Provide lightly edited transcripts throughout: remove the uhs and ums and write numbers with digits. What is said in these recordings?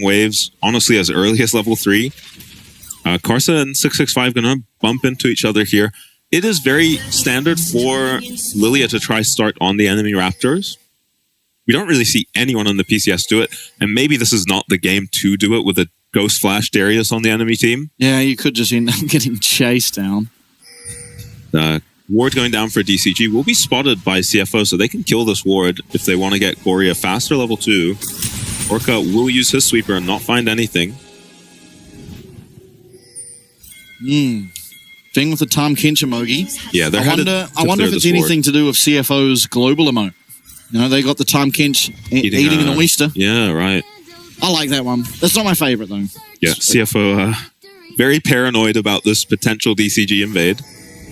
building waves, honestly, as early as level 3. Karsa and 665 gonna bump into each other here. It is very standard for Lilia to try start on the enemy Raptors. We don't really see anyone on the PCS do it, and maybe this is not the game to do it with a Ghost Flash Darius on the enemy team. Yeah, you could just end up getting chased down. Ward going down for DCG will be spotted by CFO, so they can kill this ward if they want to get Gory a faster level 2. Orca will use his sweeper and not find anything. Thing with the Tom Kench emoji. Yeah, they're I wonder if it's anything to do with CFO's global emote. You know, they got the Tom Kench eating an oyster. Yeah, right. I like that one. That's not my favorite, though. Yeah, CFO very paranoid about this potential DCG invade.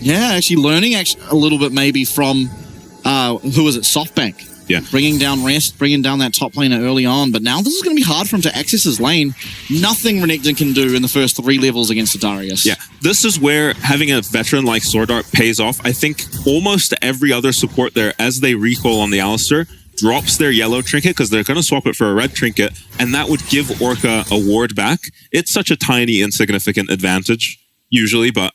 Yeah, actually learning a little bit maybe from, who was it, SoftBank. Yeah. Bringing down Rest, bringing down that top laner early on. But now this is going to be hard for him to access his lane. Nothing Renekton can do in the first 3 levels against the Darius. Yeah, this is where having a veteran like Sword Art pays off. I think almost every other support there, as they recoil on the Alistar, drops their yellow trinket because they're going to swap it for a red trinket, and that would give Orca a ward back. It's such a tiny, insignificant advantage, usually, but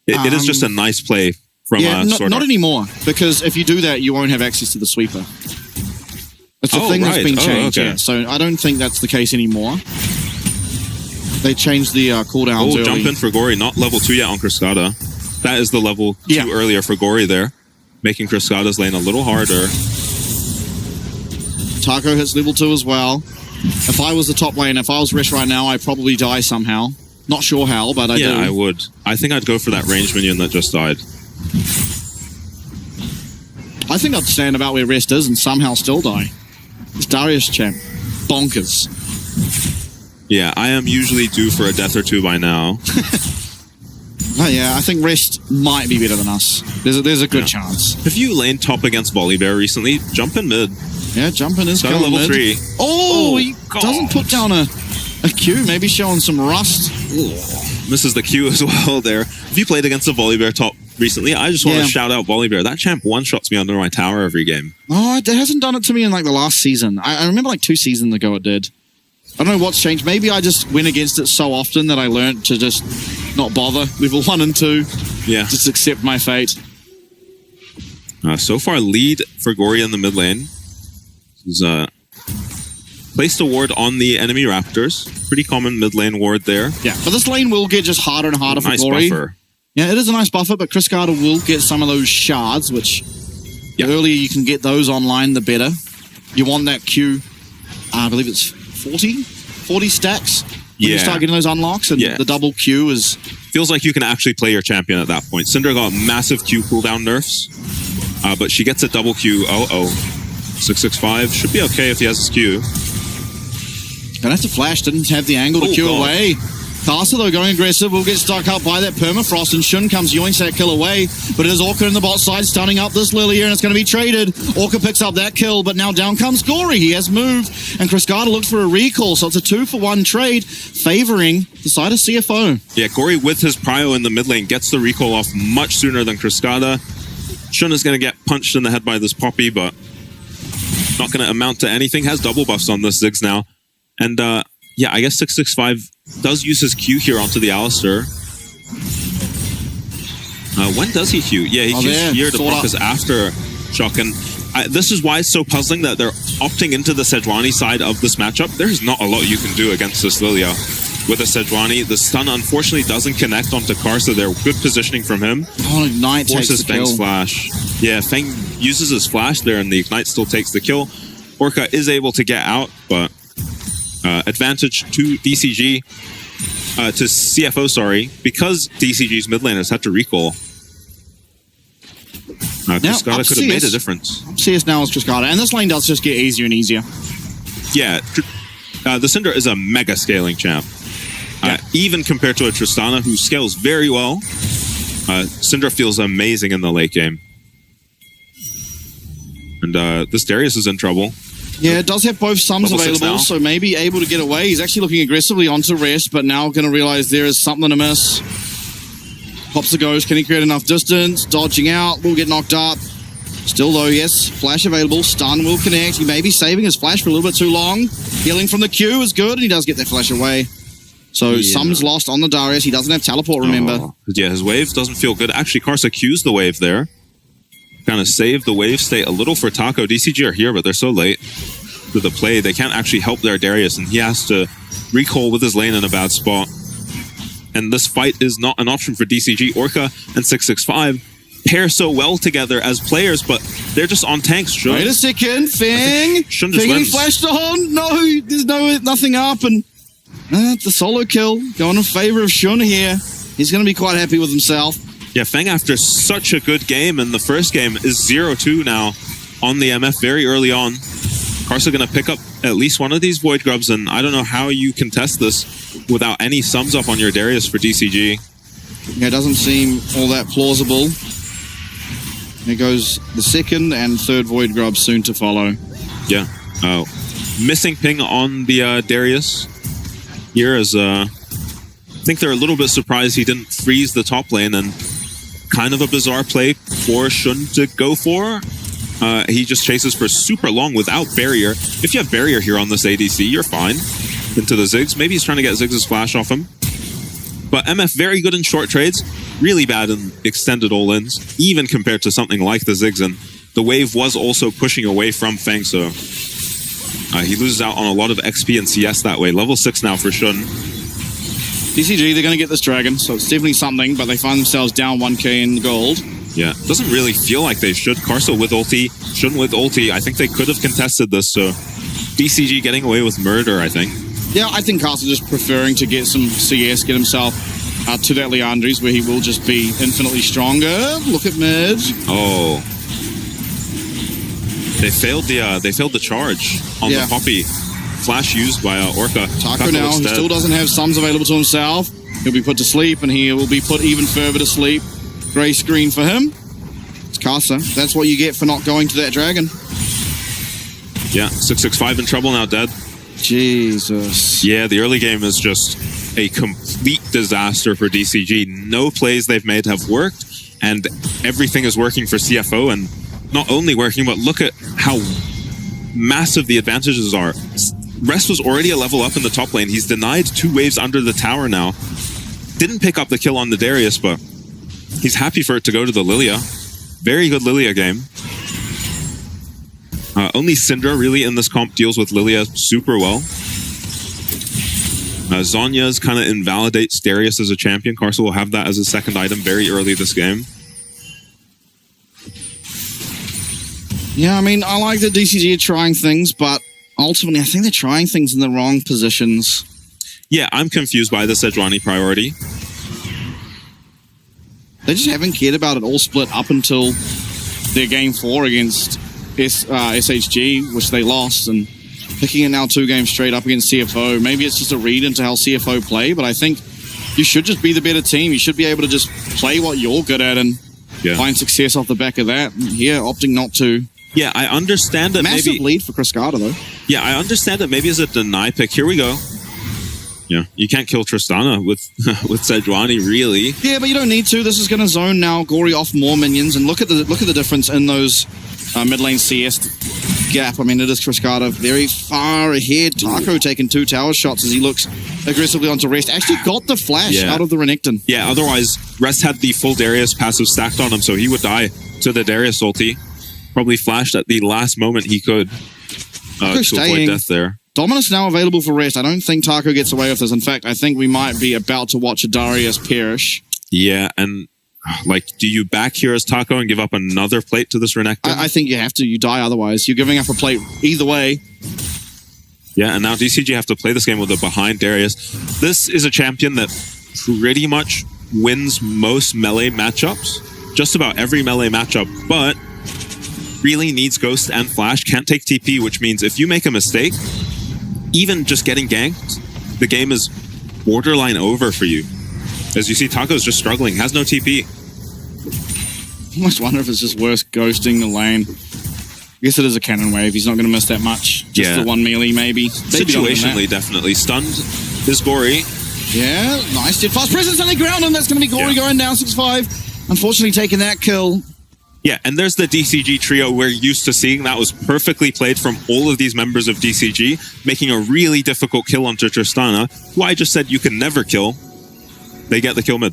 it is just a nice play from Sword Art. Not anymore, because if you do that, you won't have access to the sweeper. It's a thing that's been changed, yeah. So I don't think that's the case anymore. They changed the cooldowns early. Jump in for Gory, not level 2 yet on Kriskada. That is the level 2 earlier for Gory there, making Kriskada's lane a little harder. Taco hits level 2 as well. If I was the top lane, if I was Resh right now, I'd probably die somehow. Not sure how, but I do. Yeah, I would. I think I'd go for that ranged minion that just died. I think I'd stand about where Rest is and somehow still die. This Darius champ, bonkers. Yeah, I am usually due for a death or 2 by now. Oh, yeah, I think Rest might be better than us. There's a good chance. If you lane top against Volibear recently, jump in mid. Yeah, jumping is going level mid. 3. Oh, he doesn't put down a Q, maybe showing some rust. Misses the Q as well there. If you played against a Volibear top recently, I just want to shout out Volibear. That champ one-shots me under my tower every game. Oh, it hasn't done it to me in like the last season. I remember like 2 seasons ago it did. I don't know what's changed. Maybe I just went against it so often that I learned to just not bother. Level 1 and 2. Yeah. Just accept my fate. So far, lead for Gory in the mid lane. He's placed a ward on the enemy Raptors. Pretty common mid lane ward there. Yeah, but this lane will get just harder and harder for Gory. Buffer. Yeah, it is a nice buffer, but Kriskada will get some of those shards, which the earlier you can get those online, the better. You want that Q, I believe it's 40 stacks when you start getting those unlocks, and the double Q is... Feels like you can actually play your champion at that point. Syndra got massive Q cooldown nerfs, but she gets a double Q. 665 should be okay if he has his Q. Gonna have to flash, didn't have the angle to Q away. Karsa, though, going aggressive, will get stuck up by that permafrost, and Shun comes yoinks that kill away, but it is Orca in the bot side, stunning up this Lilia, and it's going to be traded. Orca picks up that kill, but now down comes Gory. He has moved, and Kriskada looks for a recall, so it's a 2-for-1 trade, favoring the side of CFO. Yeah, Gory with his prio in the mid lane gets the recall off much sooner than Kriskada. Shun is going to get punched in the head by this Poppy, but not going to amount to anything. Has double buffs on this Ziggs now. And yeah, I guess 665 does use his Q here onto the Alistar. When does he Q? Yeah, he Qs here to block his aftershock. And this is why it's so puzzling that they're opting into the Sejuani side of this matchup. There's not a lot you can do against this Lilia with a Sejuani. The stun unfortunately doesn't connect onto Karsa. They're good positioning from him. Oh, Ignite forces takes the Feng's kill. flash. Yeah, Feng uses his flash there, and the Ignite still takes the kill. Orca is able to get out, but advantage to DCG, to CFO, sorry, because DCG's mid laners had to recall. Kriskada could have made a difference. CS now is Kriskada, and this lane does just get easier and easier. Yeah, the Syndra is a mega scaling champ. Even compared to a Tristana, who scales very well, Syndra feels amazing in the late game. And this Darius is in trouble. Yeah, it does have both sums available, so maybe able to get away. He's actually looking aggressively onto Rest, but now going to realize there is something amiss. Pops the ghost. Can he create enough distance? Dodging out. Will get knocked up. Still though, yes, flash available. Stun will connect. He may be saving his flash for a little bit too long. Healing from the Q is good, and he does get that flash away. So Sum's lost on the Darius. He doesn't have teleport, remember. Yeah, his wave doesn't feel good. Actually, Karsa Q's the wave there. Kind of save the wave state a little for Taco. DCG are here, but they're so late to the play. They can't actually help their Darius, and he has to recall with his lane in a bad spot. And this fight is not an option for DCG. Orca and 665 pair so well together as players, but they're just on tanks. Shun. Wait a second, Fang. Shun just getting wins. flashed on. No, there's nothing up, and the solo kill going in favor of Shun here. He's going to be quite happy with himself. Yeah, Fang, after such a good game in the first game, is 0-2 now on the MF very early on. Karsa going to pick up at least one of these Void Grubs, and I don't know how you contest this without any sums up on your Darius for DCG. Yeah, it doesn't seem all that plausible. There goes the second and third Void Grub soon to follow. Yeah. Missing ping on the Darius here as I think they're a little bit surprised he didn't freeze the top lane, and kind of a bizarre play for Shun to go for. He just chases for super long without barrier. If you have barrier here on this ADC, you're fine. Into the Ziggs. Maybe he's trying to get Ziggs' flash off him. But MF very good in short trades, really bad in extended all-ins, even compared to something like the Ziggs. And the wave was also pushing away from Fang, so he loses out on a lot of XP and CS that way. Level 6 now for Shun. DCG, they're going to get this dragon, so it's definitely something, but they find themselves down 1k in gold. Yeah, doesn't really feel like they should. Karsa with ulti, Shun with ulti. I think they could have contested this, so DCG getting away with murder, I think. Yeah, I think Karsa just preferring to get some CS, get himself to that Leandri's where he will just be infinitely stronger. Look at mid. Oh. They failed the charge on the Poppy. Flash used by Orca. Taco now, he still doesn't have sums available to himself. He'll be put to sleep, and he will be put even further to sleep. Gray screen for him. It's Karsa. That's what you get for not going to that dragon. Yeah, 665 in trouble now, dead. Jesus. Yeah, the early game is just a complete disaster for DCG. No plays they've made have worked, and everything is working for CFO, and not only working, but look at how massive the advantages are. Rest was already a level up in the top lane. He's denied 2 waves under the tower now. Didn't pick up the kill on the Darius, but he's happy for it to go to the Lilia. Very good Lilia game. Only Syndra really in this comp deals with Lilia super well. Zhonya's kind of invalidates Darius as a champion. Karsa will have that as a second item very early this game. Yeah, I mean, I like that DCG are trying things, but ultimately I think they're trying things in the wrong positions. Yeah, I'm confused by the Sejuani priority. They just haven't cared about it all split up until their game 4 against SHG, which they lost, and picking it now 2 games straight up against CFO. Maybe it's just a read into how CFO play, but I think you should just be the better team. You should be able to just play what you're good at and find success off the back of that. Here, opting not to. Yeah, I understand that massive maybe... lead for Cascada, though. Yeah, I understand that maybe as a deny pick. Here we go. Yeah, you can't kill Tristana with Sejuani, really. Yeah, but you don't need to. This is going to zone now Gory off more minions, and look at the difference in those mid lane CS gap. I mean, it is Cascada very far ahead. Taco taking 2 tower shots as he looks aggressively onto Rest. Actually got the flash out of the Renekton. Yeah, otherwise Rest had the full Darius passive stacked on him, so he would die to the Darius ulti. Probably flashed at the last moment he could to avoid death there. Dominus now available for Rest. I don't think Taco gets away with this. In fact, I think we might be about to watch a Darius perish. Yeah, and like, do you back here as Taco and give up another plate to this Renekton? I think you have to. You die otherwise. You're giving up a plate either way. Yeah, and now DCG have to play this game with a behind Darius. This is a champion that pretty much wins most melee matchups. Just about every melee matchup, but really needs Ghost and Flash, can't take TP, which means if you make a mistake, even just getting ganked, the game is borderline over for you. As you see, Taco's just struggling, has no TP. I almost wonder if it's just worse ghosting the lane. I guess it is a cannon wave, he's not going to miss that much. Just the 1 melee, maybe. Situationally, definitely. Stunned is Gory. Yeah, nice. Did fast presence on the ground, and that's going to be Gory going down 6-5. Unfortunately, taking that kill. Yeah, and there's the DCG trio we're used to seeing. That was perfectly played from all of these members of DCG, making a really difficult kill onto Tristana, who I just said you can never kill. They get the kill mid.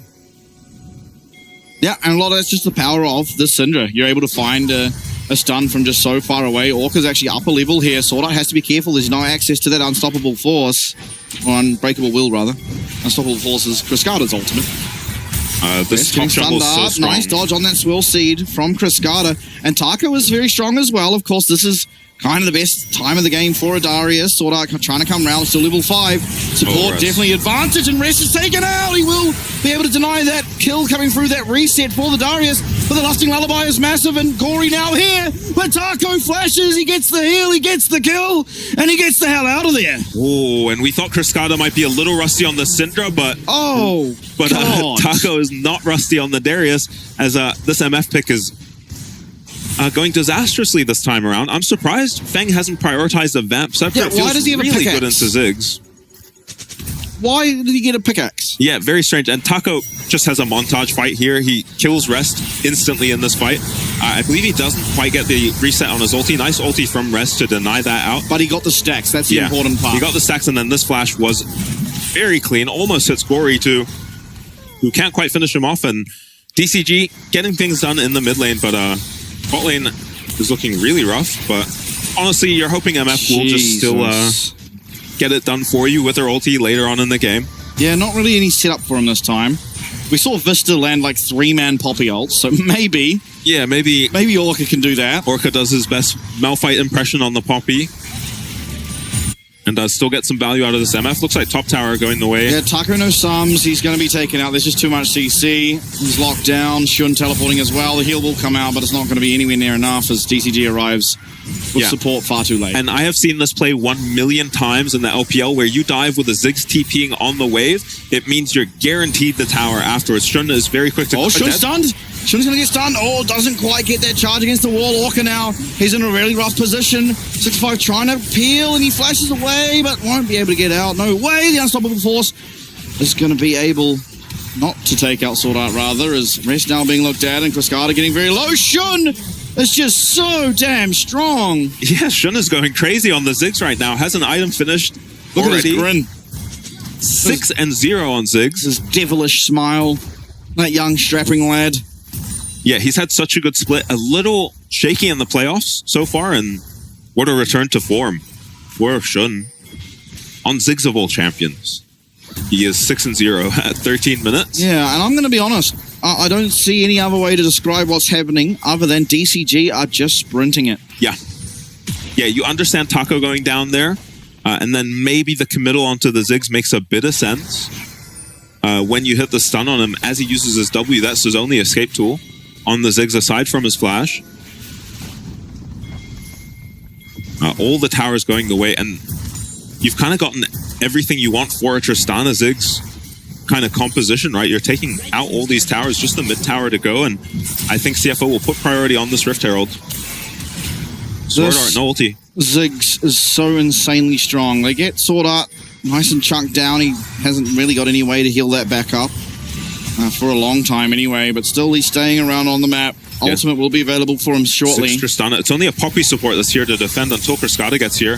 Yeah, and a lot of that's just the power of the Syndra. You're able to find a stun from just so far away. Orca's actually up a level here. Sword Art has to be careful. There's no access to that Unstoppable Force. Or Unbreakable Will, rather. Unstoppable Force is Criscada's ultimate. This top jungle is so strong. Nice dodge on that Swirl Seed from Criscada. And Taco is very strong as well. Of course, this is kind of the best time of the game for a Darius. Sword Art trying to come round, still level 5. Support definitely advantage, and Rest is taken out. He will be able to deny that kill coming through that reset for the Darius. But the Lusting Lullaby is massive, and Gory now here. But Taco flashes, he gets the heal, he gets the kill, and he gets the hell out of there. Oh, and we thought Criscada might be a little rusty on the Syndra, but Taco is not rusty on the Darius, as this MF pick is going disastrously this time around. I'm surprised Feng hasn't prioritized a Vamp. Separate why does he have a really pickaxe? good into Ziggs. Why did he get a pickaxe? Yeah, very strange. And Taco just has a montage fight here. He kills Rest instantly in this fight. I believe he doesn't quite get the reset on his ulti. Nice ulti from Rest to deny that out. But he got the stacks. That's the important part. He got the stacks, and then this flash was very clean. Almost hits Gory too, who can't quite finish him off. And DCG getting things done in the mid lane, but bot lane is looking really rough. But honestly, you're hoping MF will just still get it done for you with her ulti later on in the game. Yeah, not really any setup for him this time. We saw Vista land like 3-man Poppy ults, so maybe... Yeah, maybe Orca can do that. Orca does his best Malphite impression on the Poppy. And does still get some value out of this MF. Looks like top tower going the way. Yeah, Taco no sums. He's going to be taken out. There's just too much CC. He's locked down. Shun teleporting as well. The heal will come out, but it's not going to be anywhere near enough as DCG arrives with support far too late. And I have seen this play 1 million times in the LPL, where you dive with a Ziggs TPing on the wave. It means you're guaranteed the tower afterwards. Shun is very quick to... Oh, Shun's stunned. Shun's going to get stunned. Oh, doesn't quite get that charge against the wall. Orca now, he's in a really rough position. 6-5 trying to peel, and he flashes away, but won't be able to get out. No way. The Unstoppable Force is going to be able not to take out Sword Art, rather, as Rest now being looked at, and Criscada getting very low. Shun is just so damn strong. Yeah, Shun is going crazy on the Ziggs right now. Has an item finished Look already. at his grin. 6-0 on Ziggs. His devilish smile. That young strapping lad. Yeah, he's had such a good split. A little shaky in the playoffs so far, and what a return to form for Shun on Ziggs of all champions. He is 6-0 at 13 minutes. Yeah, and I'm going to be honest. I don't see any other way to describe what's happening other than DCG are just sprinting it. Yeah. Yeah, you understand Taco going down there, and then maybe the committal onto the Ziggs makes a bit of sense. When you hit the stun on him, as he uses his W, that's his only escape tool on the Ziggs aside from his flash. All the towers going the way, and you've kind of gotten everything you want for a Tristana Ziggs kind of composition, right? You're taking out all these towers, just the mid tower to go, and I think CFO will put priority on this Rift Herald. Sword Art, no ulti. Ziggs is so insanely strong. They get Sword Art nice and chunked down. He hasn't really got any way to heal that back up for a long time anyway, but still he's staying around on the map. Ultimate will be available for him shortly. Tristana. It's only a Poppy support that's here to defend until Criscada gets here.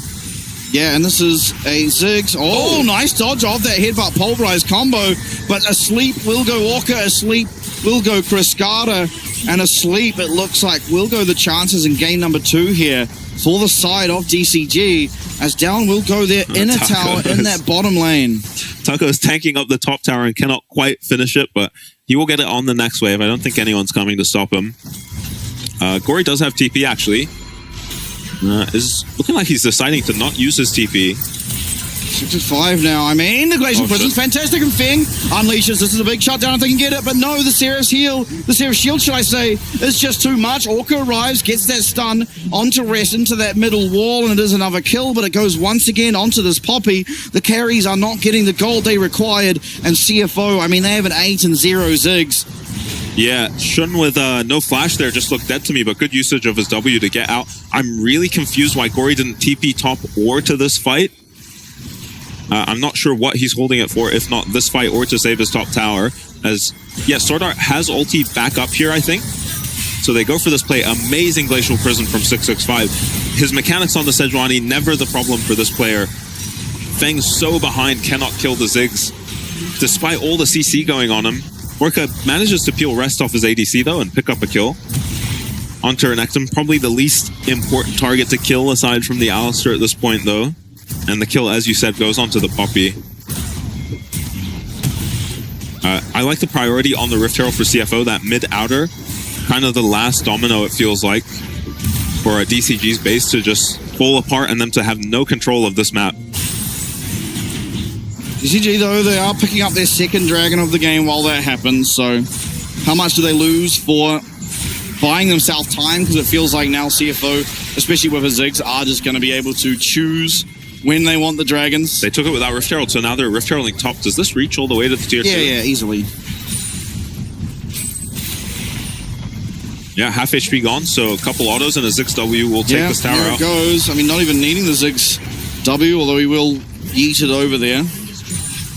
Yeah, and this is a Ziggs. Oh, nice dodge off that headbutt pulverized combo, but asleep will go Orca, asleep will go Criscada, and asleep it looks like will go the chances in game number 2 here for the side of DCG, as down will go their inner tower in that bottom lane. Taco is tanking up the top tower and cannot quite finish it, but he will get it on the next wave. I don't think anyone's coming to stop him. Gory does have TP, actually. Is looking like he's deciding to not use his TP. 6-5 now. I mean, the Glacial Prison's fantastic, and Feng unleashes. This is a big shutdown if they can get it, but no, the Seraph's heal, the Seraph's shield, should I say, is just too much. Orca arrives, gets that stun onto Rest, into that middle wall, and it is another kill, but it goes once again onto this Poppy. The carries are not getting the gold they required, and CFO, I mean, they have an 8-0 Ziggs. Yeah, Shun with no flash there just looked dead to me, but good usage of his W to get out. I'm really confused why Gory didn't TP top or to this fight. I'm not sure what he's holding it for, if not this fight or to save his top tower. As, yeah, Sword Art has ulti back up here, I think. So they go for this play. Amazing Glacial Prison from 665. His mechanics on the Sejuani, never the problem for this player. Feng's so behind, cannot kill the Ziggs. Despite all the CC going on him, Orca manages to peel rest off his ADC though and pick up a kill. Onto Renekton, probably the least important target to kill aside from the Alistar at this point though. And the kill, as you said, goes onto the Poppy. I like the priority on the Rift Herald for CFO, that mid-outer. Kind of the last domino, it feels like, for a DCG's base to just fall apart and them to have no control of this map. DCG, though, they are picking up their second dragon of the game while that happens, so how much do they lose for buying themselves time? Because it feels like now CFO, especially with his Ziggs, are just going to be able to choose when they want the dragons. They took it without Rift Herald, so now they're Rift Heralding top. Does this reach all the way to the tier 2? Yeah, easily. Yeah, half HP gone, so a couple autos and a Ziggs W will take this tower there out. It goes. I mean, not even needing the Ziggs W, although he will yeet it over there.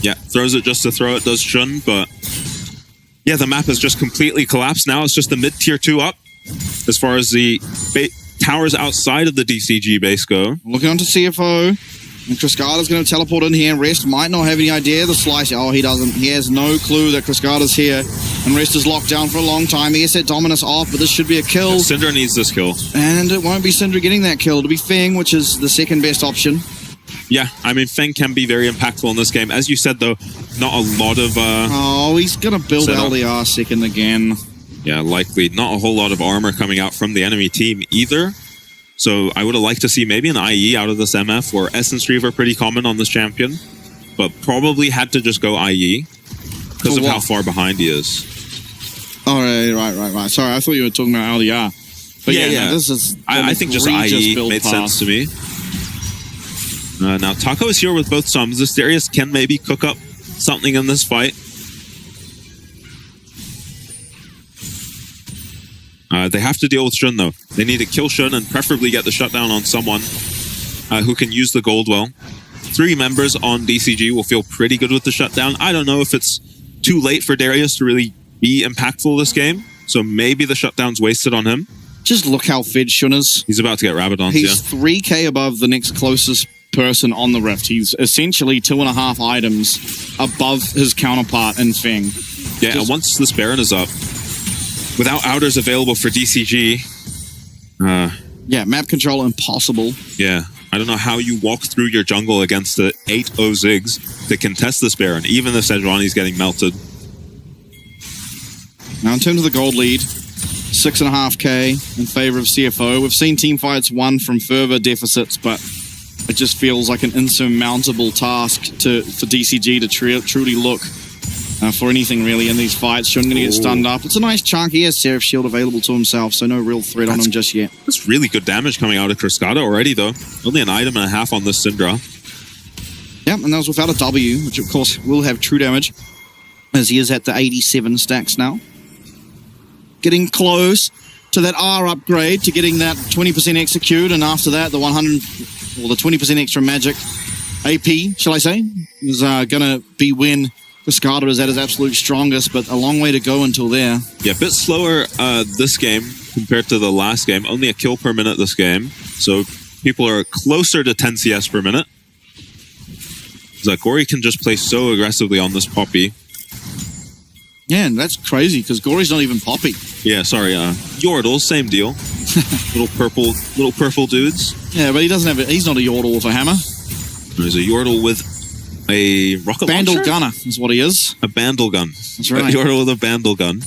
Yeah, throws it just to throw it, does Shun, but yeah, the map has just completely collapsed. Now it's just the mid-tier 2 up as far as the towers outside of the DCG base go. Looking onto CFO. And Cascada's going to teleport in here. Rest might not have any idea. The slice. Oh, he doesn't. He has no clue that Cascada's here. And Rest is locked down for a long time. He has set Dominus off, but this should be a kill. Syndra needs this kill. And it won't be Syndra getting that kill. It'll be Feng, which is the second best option. Yeah, I mean, Feng can be very impactful in this game. As you said, though, not a lot of... oh, he's going to build LDR second again. Yeah, likely. Not a whole lot of armor coming out from the enemy team either. So I would have liked to see maybe an IE out of this MF, or Essence Reaver pretty common on this champion. But probably had to just go IE because of how far behind he is. Oh, right. Sorry, I thought you were talking about LDR. But yeah. No, this is I think just IE made sense to me. Now, Taco is here with both sums. This Darius can maybe cook up something in this fight. They have to deal with Shun, though. They need to kill Shun and preferably get the shutdown on someone who can use the gold well. 3 members on DCG will feel pretty good with the shutdown. I don't know if it's too late for Darius to really be impactful this game, so maybe the shutdown's wasted on him. Just look how fed Shun is. He's about to get Rabadons, He's 3k above the next closest person on the Rift. He's essentially 2.5 items above his counterpart in Feng. Yeah, and once this Baron is up, without outers available for DCG... yeah, map control impossible. Yeah, I don't know how you walk through your jungle against the 8-0 Ziggs to contest this Baron, even if Sejuani's getting melted. Now, in terms of the gold lead, 6.5k in favor of CFO. We've seen team fights won from further deficits, but it just feels like an insurmountable task for DCG to truly look for anything really in these fights. Shouldn't get stunned up. It's a nice chunk. He has Seraph Shield available to himself, so no real threat on him just yet. That's really good damage coming out of Cascada already, though. Only an item and a half on this Syndra. Yeah, and that was without a W, which of course will have true damage, as he is at the 87 stacks now. Getting close to that R upgrade, to getting that 20% execute, and after that, the 20% extra magic AP, shall I say, is going to be when Cascada is at his absolute strongest, but a long way to go until there. Yeah, a bit slower this game compared to the last game. Only a kill per minute this game, so people are closer to 10 CS per minute. Gory can just play so aggressively on this Poppy. Yeah, and that's crazy, because Gory's not even Poppy. Yeah, sorry, Yordle, same deal. little purple dudes. Yeah, but he doesn't have he's not a Yordle with a hammer. He's a Yordle with a rocket Bandle launcher? gunner is what he is. A bandle gun. That's right. A Yordle with a bandle gun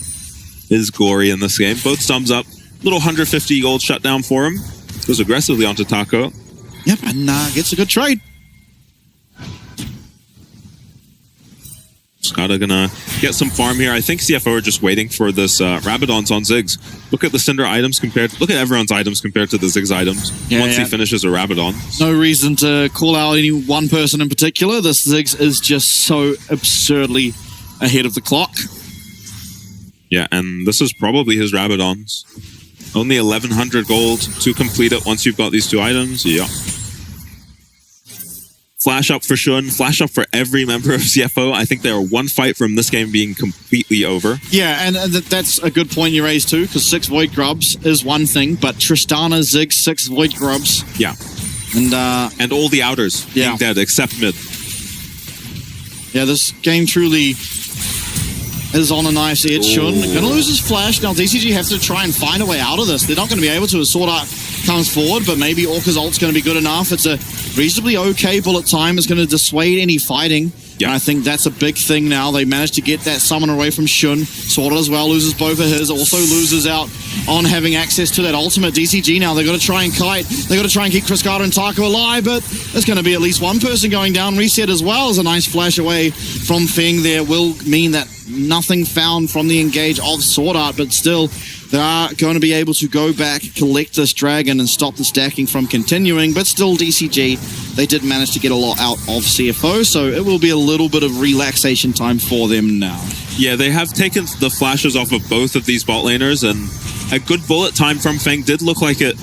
is Gory in this game. Both thumbs up. Little 150 gold shutdown for him. Goes aggressively onto Taco. Yep, and gets a good trade. Cascada gonna get some farm here. I think CFO are just waiting for this Rabadons on Ziggs. Look at the Cinder items look at everyone's items compared to the Ziggs items. Once he finishes a Rabadon. No reason to call out any one person in particular. This Ziggs is just so absurdly ahead of the clock. Yeah, and this is probably his Rabadons. Only 1,100 gold to complete it once you've got these 2 items. Yeah. Flash up for Shun, flash up for every member of CFO. I think they are one fight from this game being completely over. Yeah, and that's a good point you raised too, because 6 Void Grubs is one thing, but Tristana, Ziggs, 6 Void Grubs. Yeah. And all the outers being dead, except mid. Yeah, this game truly is on a nice edge. Shun gonna lose his flash. Now DCG have to try and find a way out of this. They're not going to be able to as Sword Art comes forward, but maybe Orca's ult's going to be good enough. It's a reasonably okay bullet time. It's going to dissuade any fighting. Yeah. And I think that's a big thing now. They managed to get that summon away from Shun. Sword Art as well loses both of his. Also loses out on having access to that ultimate. DCG now, they've got to try and kite. They've got to try and keep Cryscada and Taco alive, but there's going to be at least one person going down. Reset as well as a nice flash away from Feng there will mean that nothing found from the engage of Sword Art, but still they are going to be able to go back, collect this dragon, and stop the stacking from continuing. But still, DCG, they did manage to get a lot out of CFO, so it will be a little bit of relaxation time for them now. Yeah, they have taken the flashes off of both of these bot laners, and a good bullet time from Feng did look like it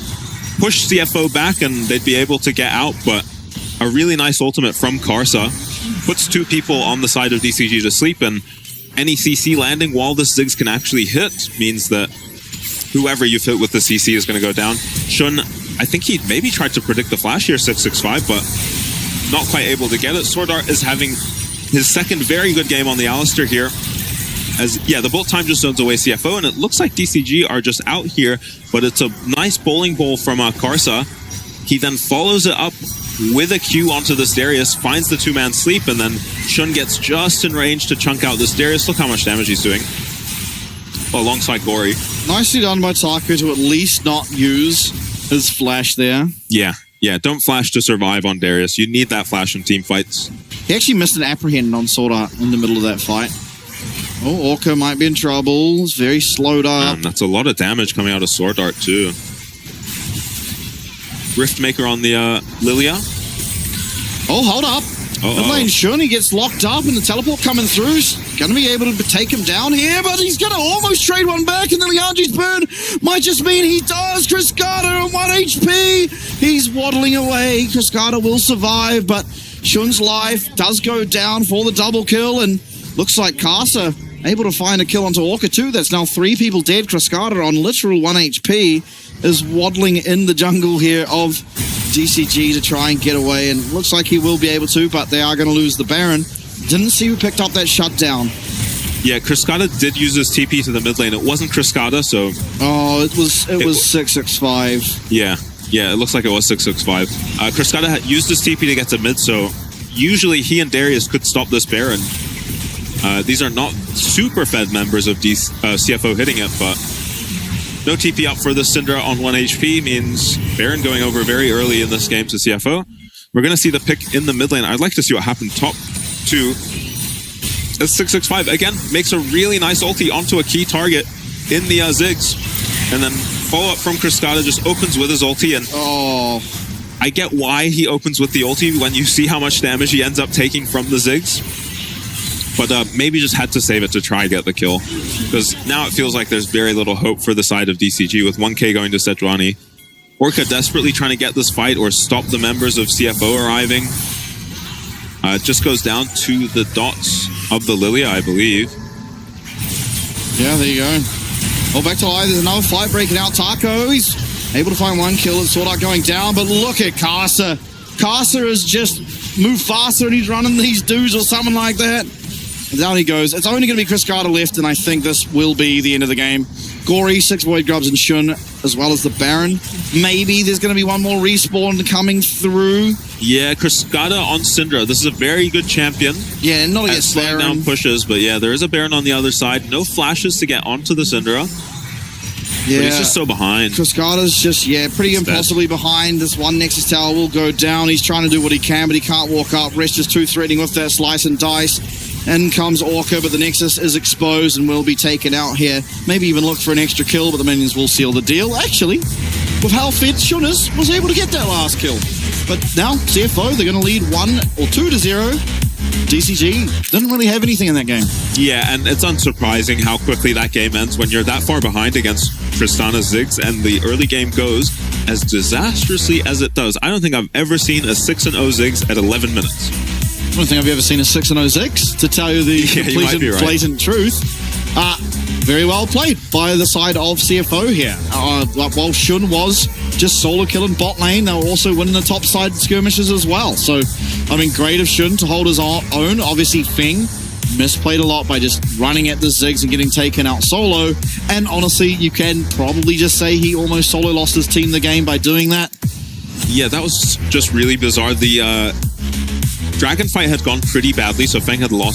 pushed CFO back, and they'd be able to get out, but a really nice ultimate from Karsa puts 2 people on the side of DCG to sleep, and any CC landing while the Ziggs can actually hit means that whoever you've hit with the CC is going to go down. Shun, I think he maybe tried to predict the flash here, 665, but not quite able to get it. Sword Art is having his second very good game on the Alistar here. As the bolt time just zones away CFO, and it looks like DCG are just out here, but it's a nice bowling ball from Karsa. He then follows it up with a Q onto this Darius, finds the 2-man sleep, and then Shun gets just in range to chunk out this Darius. Look how much damage he's doing. Alongside Gory. Nicely done by Taco to at least not use his flash there. Yeah, don't flash to survive on Darius. You need that flash in team fights. He actually missed an apprehend on Sword Art in the middle of that fight. Oh, Orca might be in trouble. It's very slowed up. That's a lot of damage coming out of Sword Art too. Riftmaker on the Lilia. Oh, hold up. Mid lane Shun, he gets locked up, and the teleport coming through is going to be able to take him down here, but he's going to almost trade one back, and the Liandry's burn might just mean he does. Cryscada on 1 HP. He's waddling away. Cryscada will survive, but Shun's life does go down for the double kill, and looks like Karsa able to find a kill onto Orca too. That's now 3 people dead. Cryscada on literal 1 HP is waddling in the jungle here of DCG to try and get away, and looks like he will be able to, but they are going to lose the Baron. Didn't see who picked up that shutdown. Yeah, Cryscada did use his TP to the mid lane. It wasn't Cryscada, so... Oh, it was 665. Yeah, it looks like it was 665. Cryscada had used his TP to get to mid, so usually he and Darius could stop this Baron. These are not super fed members of CFO hitting it, but no TP up for the Syndra on 1 HP means Baron going over very early in this game to CFO. We're going to see the pick in the mid lane. I'd like to see what happened top 2. It's 665. Again, makes a really nice ulti onto a key target in the Ziggs. And then follow-up from Cryscada just opens with his ulti. And I get why he opens with the ulti when you see how much damage he ends up taking from the Ziggs. But maybe just had to save it to try and get the kill. Because now it feels like there's very little hope for the side of DCG with 1k going to Sejuani. Orca desperately trying to get this fight or stop the members of CFO arriving. It just goes down to the dots of the Lilia, I believe. Yeah, there you go. Well, back to live. There's another fight breaking out. Taco, he's able to find 1 kill and Sword Art going down. But look at Karsa. Karsa has just moved faster and he's running these dudes or something like that. And down he goes. It's only going to be Cryscada left, and I think this will be the end of the game. Gory, 6 Void Grubs, and Shun, as well as the Baron. Maybe there's going to be one more respawn coming through. Yeah, Cryscada on Syndra. This is a very good champion. Yeah, not against Baron. Slowing down pushes, but yeah, there is a Baron on the other side. No flashes to get onto the Syndra. Yeah. But he's just so behind. Cryscada's just, pretty impossibly behind. This one Nexus Tower will go down. He's trying to do what he can, but he can't walk up. Rest is too threatening with that slice and dice. In comes Orca, but the Nexus is exposed and will be taken out here. Maybe even look for an extra kill, but the minions will seal the deal. Actually, with how fed Shun was able to get that last kill. But now, CFO, they're going to lead 1 or 2-0. DCG didn't really have anything in that game. Yeah, and it's unsurprising how quickly that game ends when you're that far behind against Tristana's Ziggs, and the early game goes as disastrously as it does. I don't think I've ever seen a 6-0 Ziggs at 11 minutes. I don't think I've ever seen a 6-0 Ziggs, to tell you the complete and blatant truth. Very well played by the side of CFO here. While Shun was just solo killing bot lane, they were also winning the top side skirmishes as well. So, I mean, great of Shun to hold his own. Obviously, Feng misplayed a lot by just running at the Ziggs and getting taken out solo. And honestly, you can probably just say he almost solo lost his team the game by doing that. Yeah, that was just really bizarre. The Dragon fight had gone pretty badly, so Feng had lost